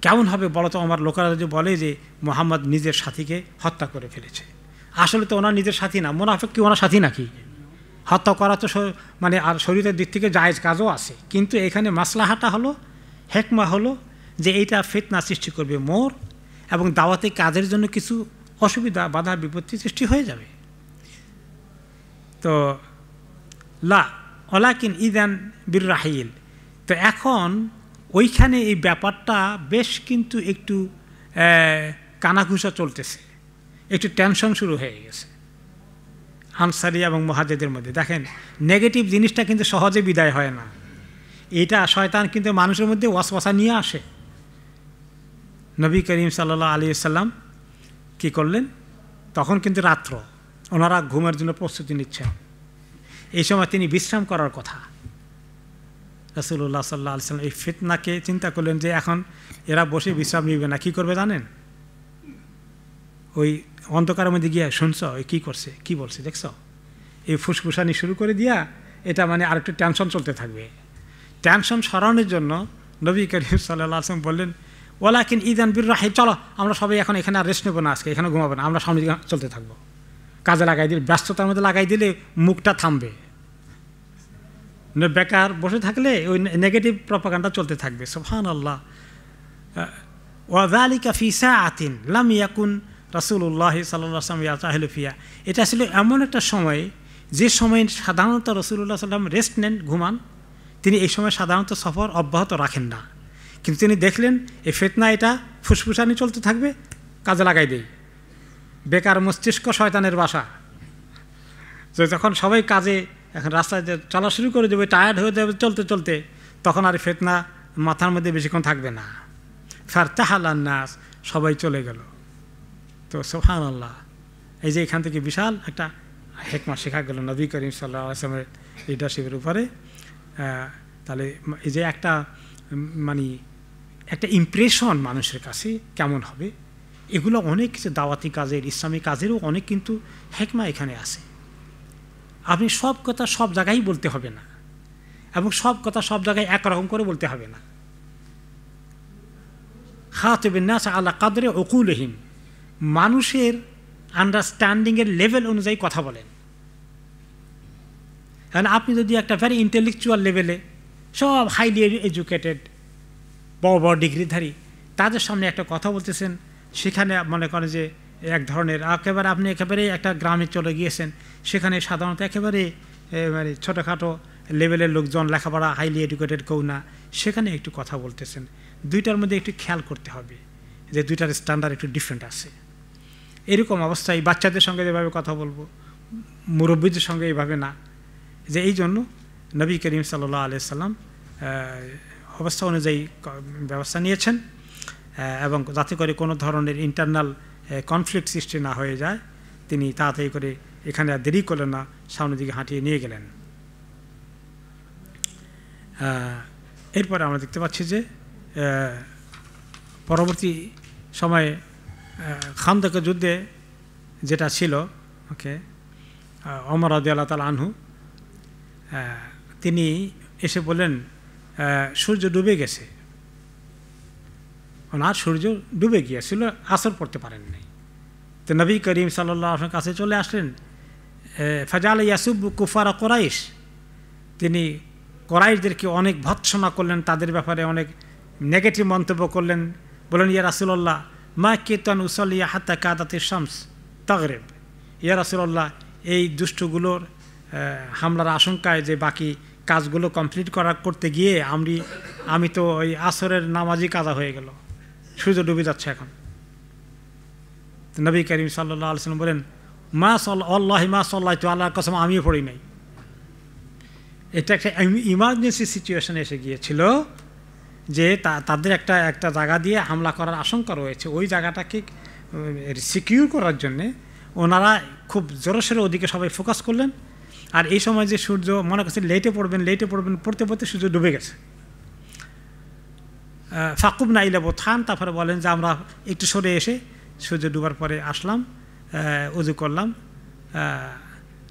কেমন হবে বলো তো ওমর, লোকেরা যদি বলে যে মুহাম্মদ নিজের সাথীকে হত্যা করে ফেলেছে। আসলে তো ওনার নিজের সাথী না, মুনাফিক কি ওনার সাথী নাকি? হত্যা করা তো মানে আর শরীরের দিক থেকে জায়েজ কাজও আছে, কিন্তু এখানে মাসলাহাটা হলো, হেকমা হলো যে এইটা ফিতনা সৃষ্টি করবে মোর, এবং দাওয়াতি কাজের জন্য কিছু অসুবিধা, বাধা বিপত্তি সৃষ্টি হয়ে যাবে। তো লা ওয়ালাকিন ইদান বির রাহিল, তো এখন ওইখানে এই ব্যাপারটা বেশ কিন্তু একটু কানাঘুষা চলতেছে, একটু টেনশন শুরু হয়ে গেছে আনসারি এবং মুহাজিরদের মধ্যে। দেখেন, নেগেটিভ জিনিসটা কিন্তু সহজে বিদায় হয় না, এটা শয়তান কিন্তু মানুষের মধ্যে ওয়াসওয়াসা নিয়ে আসে। নবী করিম সাল্লাল্লাহু আলাইহি ওয়াসাল্লাম কী করলেন, তখন কিন্তু রাত্র, ওনারা ঘুমের জন্য প্রস্তুতি নিচ্ছেন, এই সময় তিনি বিশ্রাম করার কথা। রাসূলুল্লাহ সাল্লাল্লাহু আলাইহি ওয়াসাল্লাম এই ফিতনাকে চিন্তা করলেন যে এখন এরা বসে বিশ্রাম নিবে না, কী করবে জানেন? ওই অন্ধকারের মধ্যে গিয়ে, শুনছ ওই কী করছে, কী বলছে দেখছ, এই ফুসফুসানি শুরু করে দিয়া, এটা মানে আরেকটু টেনশন চলতে থাকবে। টেনশন সরানোর জন্য নবী করিম সাল্লাল্লাহু আলাইহি ওয়াসাল্লাম বললেন, ওয়ালাকিন ইদান বির রাহিল, চলো আমরা সবাই এখন এখানে আর রেস্ট নেবো না, আজকে এখানে ঘুমাবো না, আমরা সামনে দিকে চলতে থাকবো। কাজে লাগাই দিলে, ব্যস্ততার মধ্যে লাগাই দিলে মুখটা থামবে, বেকার বসে থাকলে ওই নেগেটিভ প্রপাগান্ডা চলতে থাকবে। সুবহানাল্লাহ। ওয়াযালিকা ফি সাআতিন লাম ইয়াকুন রাসূলুল্লাহ সাল্লাল্লাহু আলাইহি ওয়াসাল্লাম ইয়াতাহিলু ফিহা, এটা ছিল এমন একটা সময় যে সময় সাধারণত রাসূলুল্লাহ সাল্লাম রেস্ট নেন, ঘুমান, তিনি এই সময় সাধারণত সফর অব্যাহত রাখেন না, কিন্তু তিনি দেখলেন এই ফিতনা, এটা ফুসফুসানি চলতে থাকবে, কাজে লাগাই দেই। বেকার মস্তিষ্ক শয়তানের বাসা, যে যখন সবাই কাজে এখন রাস্তায় চলা শুরু করে দেবে, টায়ার্ড হয়ে যাবে চলতে চলতে, তখন আর ফিতনা মাথার মধ্যে বেশিক্ষণ থাকবে না। ফারতাহালান নাস, সবাই চলে গেল। তো সুবহানাল্লাহ, এই যে এখান থেকে বিশাল একটা হেকমা শেখা গেল নবী করিম সাল্লাল্লাহু আলাইহি ওয়াসাল্লামের লিডারশিপের উপরে। তাহলে এই যে একটা মানে একটা ইমপ্রেশন মানুষের কাছে কেমন হবে, এগুলো অনেক কিছু দাওয়াতি কাজের, ইসলামী কাজেরও অনেক কিন্তু হেকমা এখানে আছে। আপনি সব কথা সব জায়গায় বলতে হবে না, এবং সব কথা সব জায়গায় একরকম করে বলতে হবে না। খাতিবিন নাস আলা কাদরে উকুলহিম, মানুষের আন্ডারস্ট্যান্ডিংয়ের লেভেল অনুযায়ী কথা বলেন। কারণ আপনি যদি একটা ভেরি ইন্টেলেকচুয়াল লেভেলে, সব হাইলি এডুকেটেড, বড় বড় ডিগ্রিধারী, তাদের সামনে একটা কথা বলতেছেন, সেখানে মনে করেন যে এক ধরনের একেবারে আপনি একেবারে একটা গ্রামে চলে গিয়েছেন, সেখানে সাধারণত একেবারে মানে ছোটোখাটো লেভেলের লোকজন, লেখাপড়া হাইলি এডুকেটেড কেউ না, সেখানে একটু কথা বলতেছেন, দুইটার মধ্যে একটু খেয়াল করতে হবে যে দুইটার স্ট্যান্ডার্ড একটু ডিফারেন্ট আছে। এরকম অবস্থায় বাচ্চাদের সঙ্গে যেভাবে কথা বলবো, মুরব্বীদের সঙ্গে এইভাবে না। যে এই জন্য নবী করিম সাল্লাল্লাহু আলাইহি ওয়াসাল্লাম অবস্থা অনুযায়ী ব্যবস্থা নিয়েছেন, এবং যাতে করে কোনো ধরনের ইন্টারনাল কনফ্লিক্ট সৃষ্টি না হয়ে যায়, তিনি তাড়াতাড়ি করে এখানে আর দেরি করলেন না, সামনের দিকে হাঁটিয়ে নিয়ে গেলেন। এরপরে আমরা দেখতে পাচ্ছি যে পরবর্তী সময়ে খান্দকের যুদ্ধে যেটা ছিল, ওকে, ওমর রাদিয়াল্লাহু তাআলা আনহু তিনি এসে বললেন সূর্য ডুবে গেছে, ওনার সূর্য ডুবে গিয়েছিল, আসর পড়তে পারেন নাই। তো নবী করিম সাল্লাল্লাহু আলাইহি ওয়াসাল্লাম কাছে চলে আসলেন, ফাজাল ইয়াসুব কুফারা কুরাইশ, তিনি কুরাইশদেরকে অনেক ভৎসনা করলেন, তাদের ব্যাপারে অনেক নেগেটিভ মন্তব্য করলেন, বলেন ইয়া রাসূলুল্লাহ মা কিতান উসাল্লি হাত্তা কাদাতিশ শামস তাগরিব, ইয়া রাসূলুল্লাহ এই দুষ্টগুলোর হামলার আশঙ্কায় যে বাকি কাজগুলো কমপ্লিট করতে গিয়ে আমি তো ওই আসরের নামাজই কাজা হয়ে গেল, সূর্য ডুবে যাচ্ছে এখন। নবী করিম সাল্লাল্লাহু আলাইহি ওয়াসাল্লাম বলেন আল্লাহি মা সাল্লাইতু, আল্লাহর কসম আমিও পড়ি নাই। এটা একটা ইমার্জেন্সি সিচুয়েশন এসে গিয়েছিল যে তাদের একটা জায়গা দিয়ে হামলা করার আশঙ্কা রয়েছে, ওই জায়গাটাকে সিকিউর করার জন্যে ওনারা খুব জোরসোরে ওদিকে সবাই ফোকাস করলেন। আর এই সময় যে সূর্য মনে করছে লেটে পড়বেন পড়তে পড়তে সূর্য ডুবে গেছে। ফাকুব না ইলাবো থান, তারপরে বলেন যে আমরা একটু সরে এসে সূর্য ডুবার পরে আসলাম, উযু করলাম।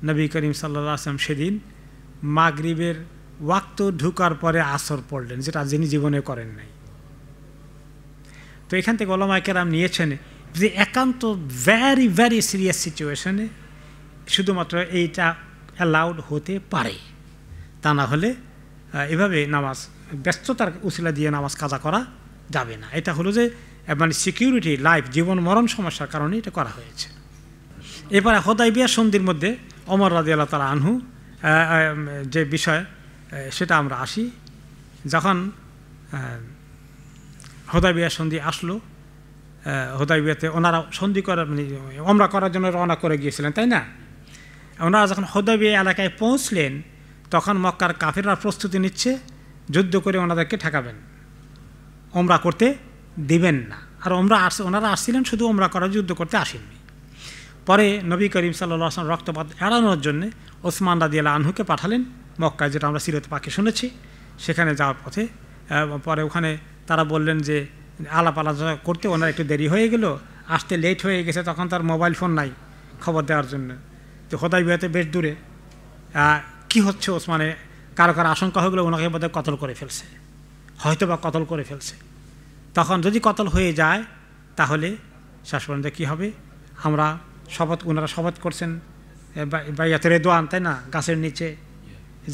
নবী করিম সাল্লাল্লাহু আলাইহি ওয়াসাল্লাম সেদিন মাগরিবের ওয়াক্ত ঢুকার পরে আসর পড়লেন, যেটা যিনি জীবনে করেন নাই। তো এখান থেকে উলামায়ে কেরাম নিয়েছেন যে একান্ত ভ্যারি ভ্যারি সিরিয়াস সিচুয়েশনে শুধুমাত্র এইটা অ্যালাউড হতে পারে, তা না হলে এভাবে নামাজ ব্যস্ততার উসিলা দিয়ে নামাজ কাজা করা যাবে না। এটা হলো যে মানে সিকিউরিটি, লাইফ, জীবন মরণ সমস্যার কারণে এটা করা হয়েছে। এরপরে হুদায়বিয়া সন্ধির মধ্যে ওমর রাদিয়াল্লাহু তাআলা আনহু যে বিষয় সেটা আমরা আসি। যখন হুদায়বিয়া সন্ধি আসলো, হুদায়বিয়াতে ওনারা সন্ধি করার মানে ওমরা করার জন্য রওনা করে গিয়েছিলেন, তাই না? ওনারা যখন হুদায়বিয়া এলাকায় পৌঁছলেন তখন মক্কার কাফিররা প্রস্তুতি নিচ্ছে, যুদ্ধ করে ওনাদেরকে ঠেকাবেন, ওমরা করতে দিবেন না। আর ওনারা আসছিলেন শুধু ওমরা করার, যুদ্ধ করতে আসেননি। পরে নবী করিম সাল্লাল্লাহু আলাইহি ওয়াসাল্লাম রক্তপাত এড়ানোর জন্য ওসমান রাদিয়াল্লাহু আনহুকে পাঠালেন মক্কায়, যেটা আমরা সিরাতে পাকে শুনেছি। সেখানে যাওয়ার পথে পরে ওখানে তারা বললেন যে আলাপ আলোচনা করতে ওনার একটু দেরি হয়ে গেল, আসতে লেট হয়ে গেছে, তখন তার মোবাইল ফোন নাই খবর দেওয়ার জন্য। তো হুদায়বিয়াতে বেশ দূরে কি হচ্ছে ওসমানে কারো কারো আশঙ্কা হয়ে গেলো ওনাকে বোধহয় কতল করে ফেলছে, হয়তো বা কতল করে ফেলছে। তখন যদি কতল হয়ে যায় তাহলে শেষ পর্যন্ত কী হবে? আমরা ওনারা শপথ করছেন বাইয়াতে রেদওয়ান, তাই না, গাছের নিচে,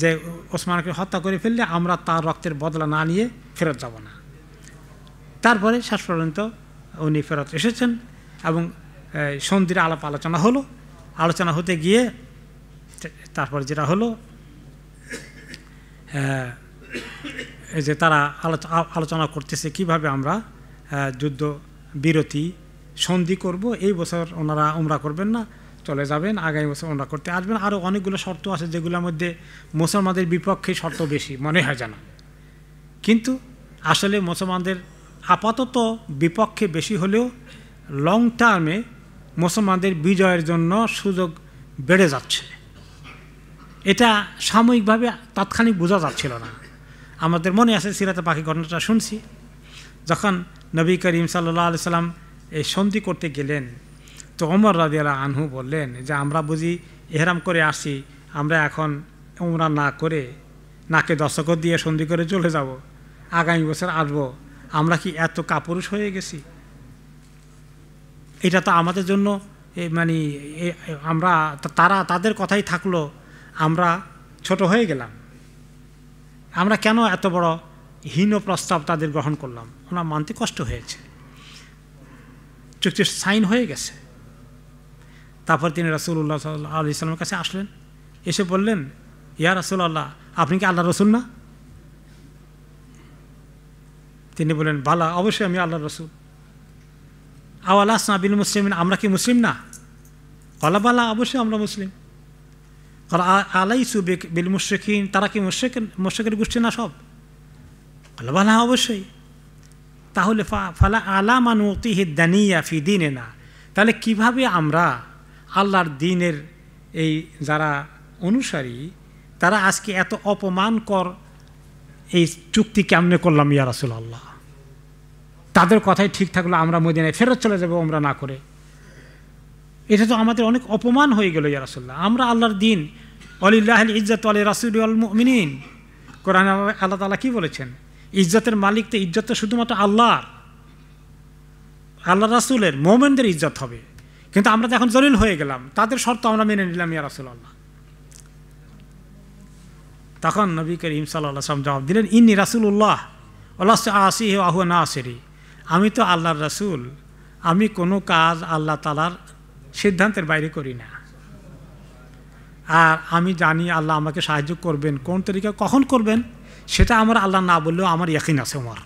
যে ওসমানকে হত্যা করে ফেললে আমরা তার রক্তের বদলা না নিয়ে ফেরত যাব না। তারপরে শেষ পর্যন্ত উনি ফেরত এসেছেন এবং সন্ধির আলাপ আলোচনা হলো। আলোচনা হতে গিয়ে তারপরে যেটা হলো এই যে তারা আলোচনা করতেছে কিভাবে আমরা যুদ্ধ বিরতি সন্ধি করব। এই বছর ওনারা উমরা করবেন না, চলে যাবেন, আগামী বছর উমরা করতে আসবেন। আরও অনেকগুলো শর্ত আছে যেগুলোর মধ্যে মুসলমানদের বিপক্ষে শর্ত বেশি মনে হয় যেন, কিন্তু আসলে মুসলমানদের আপাতত বিপক্ষে বেশি হলেও লং টার্মে মুসলমানদের বিজয়ের জন্য সুযোগ বেড়ে যাচ্ছে। এটা সাময়িকভাবে তাৎক্ষণিক বোঝা যাচ্ছিল না। আমাদের মনে আছে সিরাতে পাকি ঘটনাটা শুনছি, যখন নবী করিম সাল্লাল্লাহু আলাইহি সাল্লাম এই সন্ধি করতে গেলেন তো ওমর রাদিয়াল্লাহু আনহু বললেন যে আমরা বুঝি ইহরাম করে আসি, আমরা এখন উমরা না করে নাকে দস্তখত দিয়ে সন্ধি করে চলে যাব, আগামী বছর আসবো, আমরা কি এত কাপুরুষ হয়ে গেছি? এটা তো আমাদের জন্য মানে আমরা তাদের কথাই থাকলো, আমরা ছোট হয়ে গেলাম, আমরা কেন এত বড় হীন প্রস্তাব তাদের গ্রহণ করলাম? ওনার মানতে কষ্ট হয়েছে, চুক্তির সাইন হয়ে গেছে। তারপর তিনি রাসূলুল্লাহ সাল্লাল্লাহু আলাইহি ওয়াসাল্লামের কাছে আসলেন, এসে বললেন, ইয়া রাসূলুল্লাহ, আপনি কি আল্লাহর রাসূল না? তিনি বলেন, বালা, অবশ্যই আমি আল্লাহর রাসূল। আওয়ালাসনা বিল মুসলিমিন, আমরা কি মুসলিম না? বলা, বালা, অবশ্যই আমরা মুসলিম। আলাইসু বিল মুশরিকিন, তারা কি মুশরিকের গোষ্ঠী না সব? বলা, বালা, অবশ্যই। তাহলে ফালা আলামা নুতিহি দানিয়া ফি দীনিনা, তাহলে কিভাবে আমরা আল্লাহর দ্বীনের এই যারা অনুসারী তারা আজকে এত অপমানকর এই চুক্তি কেমনে করলাম ইয়া রাসূলুল্লাহ? তাদের কথাই ঠিক থাকলো আমরা মদিনায় ফেরত চলে যাব আমরা না করে, এটা তো আমাদের অনেক অপমান হয়ে গেল ইয়া রাসূলুল্লাহ। আমরা আল্লাহর দ্বীন, ওয়ালিল্লাহিল ইজ্জাতু ওয়া লিরাসূলিহি ওয়াল মুমিনিন, কোরআনে আল্লাহ তাআলা কি বলেছেন? ইজ্জতের মালিক তো, ইজ্জত তো শুধুমাত্র আল্লাহর, আল্লাহ রাসূলের, মুমিনদের ইজ্জত হবে। কিন্তু আমরা তো এখন জলিল হয়ে গেলাম, তাদের শর্ত আমরা মেনে নিলাম ইয়া রাসূলুল্লাহ। তখন নবী করিম সাল্লাল্লাহু আলাইহি ওয়াসাল্লাম জবাব দিলেন, ইন্নী রাসূলুল্লাহ ওয়া লাস্তু আসিহি ওয়া হুয়া নাসিরি, আমি তো আল্লাহর রাসূল, আমি কোনো কাজ আল্লাহ তাআলার সিদ্ধান্তের বাইরে করি না। আর আমি জানি আল্লাহ আমাকে সাহায্য করবেন, কোন তরিকা কখন করবেন সেটা আমার আল্লাহ না বললেও আমার ইয়াকিন আছে। ওমর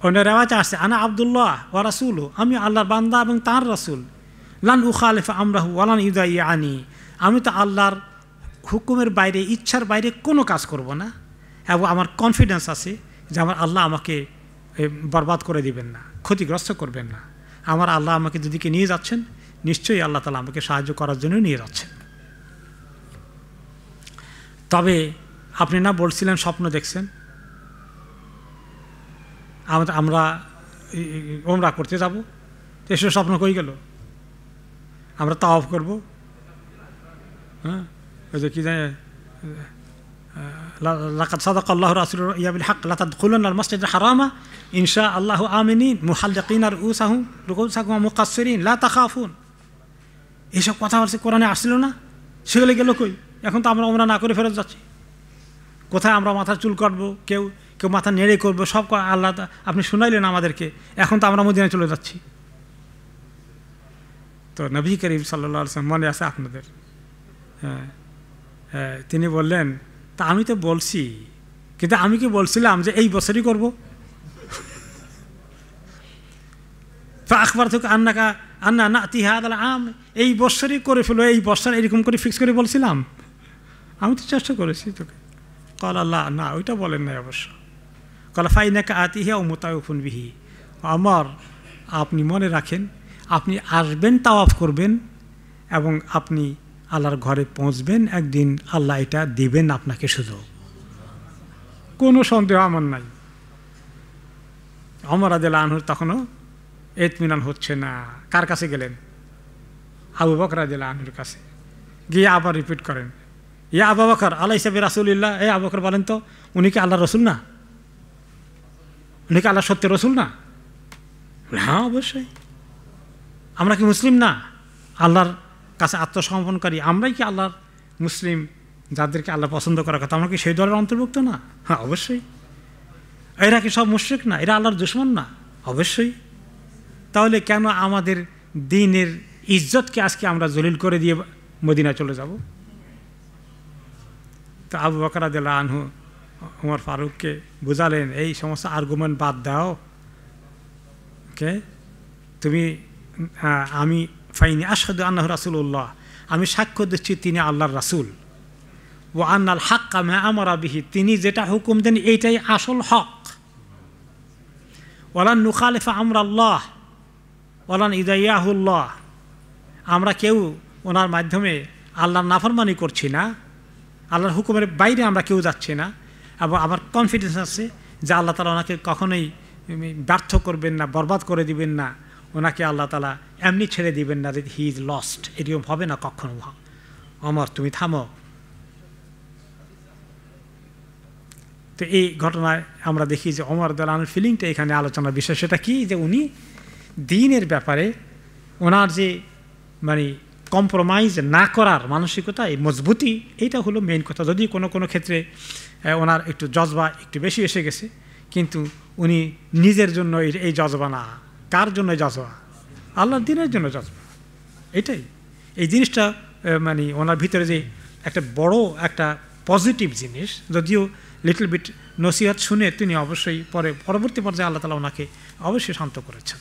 অন্য রেওয়াজে আসছে, আনা আব্দুল্লাহ ওয়া রাসূলু, আমি আল্লাহর বান্দা এবং তাঁর রাসূল, লান উখালিফা আমরাহু ওয়া লান ইউদাইয়ানি, আমি তো আল্লাহর হুকুমের বাইরে, ইচ্ছার বাইরে কোনো কাজ করব না, এবং আমার কনফিডেন্স আছে যে আমার আল্লাহ আমাকে বরবাদ করে দিবেন না, ক্ষতিগ্রস্ত করবেন না। আমার আল্লাহ আমাকে যেদিকে নিয়ে যাচ্ছেন নিশ্চয়ই আল্লাহ তাআলা আমাকে সাহায্য করার জন্য নিয়ে যাচ্ছেন। তবে আপনি না বলছিলেন স্বপ্ন দেখছেন, আমরা ওমরা করতে যাব, এসব স্বপ্ন কই গেল? আমরা তাওয়াফ করব, হ্যাঁ, ওই যে কি জানে লাকাদ সাদাকাল্লাহু রাসূলুহু রা'য়া বিল হক লা তাদখুলুনাল মাসজিদাল হারামা ইনশা আল্লাহু আমিনিন মুহাল্লিকিনা রুউসাকুম ওয়া মুকাসসিরিন লা তাখাফুন। এইসব কথা বলছে, কোরআনে আসছিল না? সেগুলো গেল কই? এখন তো আমরা ওমরা না করে ফেরত যাচ্ছি। কোথায় আমরা মাথা চুল কাটবো, কেউ কেউ মাথা নেড়ে করবো, সব আল্লাহ আপনি শুনাইলেন আমাদেরকে। এখন তো আমরা মদিনায় চলে যাচ্ছি। তো নবী করিম সাল্লাল্লাহু আলাইহি ওয়াসাল্লাম মনে আছে আপনাদের? হ্যাঁ, তিনি বললেন, তা আমি তো বলছি, কিন্তু আমি কি বলছিলাম যে এই বছরই করব? আখবার থেকে আন্না নাতি হাদাল আম, এই বছরই করে ফেলো, এই বছর এরকম করে ফিক্স করে বলছিলাম? আমি তো চেষ্টা করেছি তোকে। কল আল্লাহ, না ওইটা বলেন নাই অবশ্য। কলা ফাইনাকা আতিহা ও মোতায়ফুন বিহি, আমার আপনি মনে রাখেন, আপনি আসবেন, তাওয়াফ করবেন এবং আপনি আল্লাহর ঘরে পৌঁছবেন, একদিন আল্লাহ এটা দিবেন আপনাকে সুযোগ, কোনো সন্দেহ আমার নাই। ওমর রাদিয়াল্লাহু আনহু তখনও ইতমিনান হচ্ছে না। কার কাছে গেলেন? আবু বকর রাদিয়াল্লাহু আনহুর কাছে গিয়ে আবার রিপিট করেন, ইয়া আবু বকর আলাইসা বিরাসূলিল্লাহ, এই আবু বকর বলেন তো, উনি কি আল্লাহর রসুল না? উনি কি আল্লাহর সত্যের রসুল না? হ্যাঁ অবশ্যই। আমরা কি মুসলিম না? আল্লাহর কাছে আত্মসমর্পণকারী আমরাই কি আল্লাহর মুসলিম, যাদেরকে আল্লাহ পছন্দ করার কথা, আমরা কি সেই দলের অন্তর্ভুক্ত না? হ্যাঁ অবশ্যই। এরা কি সব মুশরিক না? এরা আল্লাহর দুশমন না? অবশ্যই। তাহলে কেন আমাদের দ্বীনের ইজ্জতকে আজকে আমরা জলিল করে দিয়ে মদিনায় চলে যাব? তো আবু বকর রাদিয়াল্লাহু আনহু ওমর ফারুককে বুঝালেন, এই সমস্ত আর্গুমেন্ট বাদ দাও, ওকে? তুমি আমি ফাইনি আশহাদু আন্নাহু রাসূলুল্লাহ, আমি সাক্ষ্য দিচ্ছি তিনি আল্লাহর রাসূল। ওয়া আন্নাল হাক্কা মা আমারা বিহি, তিনি যেটা হুকুম দেন এইটাই আসল হক। ওয়ালান নুখালিফা আমরাল্লাহ ওয়ালান ইদাইয়াহুল্লাহ, আমরা কেউ ওনার মাধ্যমে আল্লাহর নাফরমানি করছি না, আল্লাহর হুকুমের বাইরে আমরা কেউ যাচ্ছি না। এবং আমার কনফিডেন্স আছে যে আল্লাহ তাআলা ওনাকে কখনোই ব্যর্থ করবেন না, বরবাদ করে দিবেন না, ওনাকে আল্লাহ তাআলা এমনি ছেড়ে দিবেন না যে হি ইজ লস্ট, এরকম হবে না কখনো। ওমর তুমি থামো। তো এই ঘটনায় আমরা দেখি যে ওমর রাদিয়াল্লাহু আনহুর ফিলিংটা এখানে আলোচনার বিষয়। সেটা কি? যে উনি দ্বীনের ব্যাপারে ওনার যে মানে কম্প্রোমাইজ না করার মানসিকতা, এই মজবুতি, এইটা হলো মেইন কথা। যদি কোনো কোনো ক্ষেত্রে ওনার একটু জজবা একটু বেশি এসে গেছে, কিন্তু উনি নিজের জন্য এই জজবা না। কার জন্য জজবা? আল্লাহর দ্বীনের জন্য জজবা। এটাই এই জিনিসটা মানে ওনার ভিতরে যে একটা বড় একটা পজিটিভ জিনিস, যদিও লিটল বিট নসিহত শুনে তিনি অবশ্যই পরবর্তী পর্যায়ে আল্লাহ তাআলা ওনাকে অবশ্যই শান্ত করেছেন।